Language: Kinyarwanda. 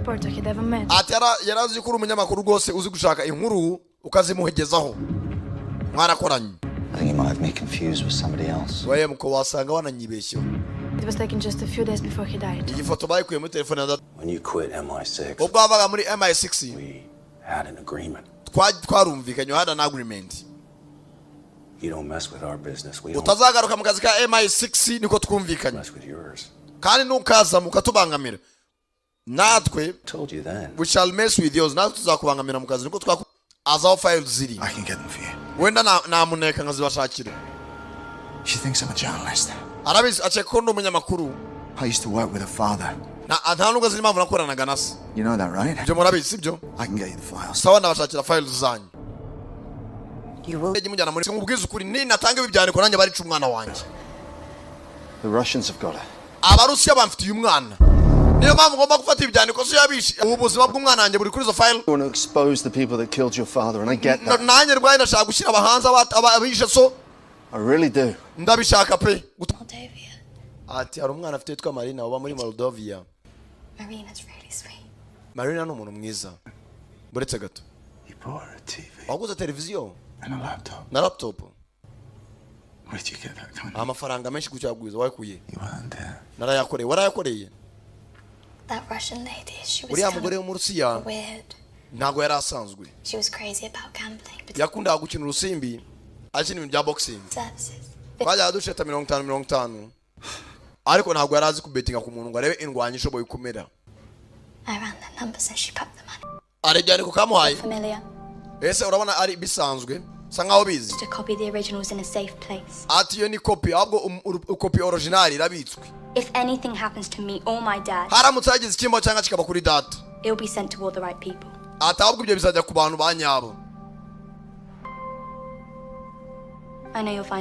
reporter he'd ever met. ati yarazi ko uri umunyamakuru rwose uzi gushaka inkuru ukazimuhegezaho mwarakoranye. I think you might have me confused with somebody else. Waye muko wasanga wananyibeshyeho. It was taken just a few days before he died. Iyi foto bayikuye muri telefone ya When you quit MI6, ubwo wabaga muri MI6 we had an agreement. twarumvikanye, had an agreement. You don't mess with our business. We don't Utazagaruka mu kazi ka MI6 niko twumvikanye. mess with yours. Kandi nukaza mukatubangamira natwe Told you then. we shall mess with yours, natwe tuzakubangamira mu kazi niko twaku azaho files ziri. I can get them for you. Wenda namuneka nkazibashakira. She thinks I'm a journalist. Arabizi aceka ko ndi umunyamakuru. I used to work with her father. Nta nubwo ziri impamvu nakoranaga na se. You know that, right? Ibyo murabizi sibyo? I can get you the files. Sawa ndabashakira files zanyu. You will. Mujyana muri ubwiza ukuri ni natanga ibyandiko nanjye bari umwana wanjye. The Russians have got her. Abarusiya bamfitiye umwana. Niyo mpamvu ngomba gufata ibyandiko so yabishe. Ubuzima bw'umwana wanjye buri kuri zo file. You want to expose the people that killed your father, and I get that. Nanjye rwaye ndashaka gushyira abahanze abishe so. I really do. Ndabishaka pe. Moldavia. Ati hari umwana afite yitwa Marina uba muri Moldavia. Marina's really sweet. Marina ni umuntu mwiza. Buretse gato. You bought her a TV Waguze televiziyo and a laptop. na laptop. Where'd you get that kind of... Amafaranga menshi gucyagwiza wakuye. You earned it. Narayakoreye, warayakoreye. That Russian lady, she was Uriya kind mugore of w'umurusiya weird. ntago yari asanzwe. She was crazy about gambling, but Yakundaga gukina urusimbi, akina ibintu bya boxing. services. Twajyaga dusheta 50 ariko ntago yari azi kubetinga ku muntu ngo arebe indwanya ishoboye kumera. I ran the numbers and she packed the money. Arebye ko kamuhaye. Familiar. Ese urabona ari bisanzwe sa nkaho bizi. To copy the originals in a safe place. Ati yo ni copy ahubwo copy original irabitswe. If anything happens to me or my dad, Haramutse hagize ikimbo cyangwa kikaba kuri data. it'll be sent to all the right people. Ati ahubwo ibyo bizajya ku bantu banyabo. I know you'll find a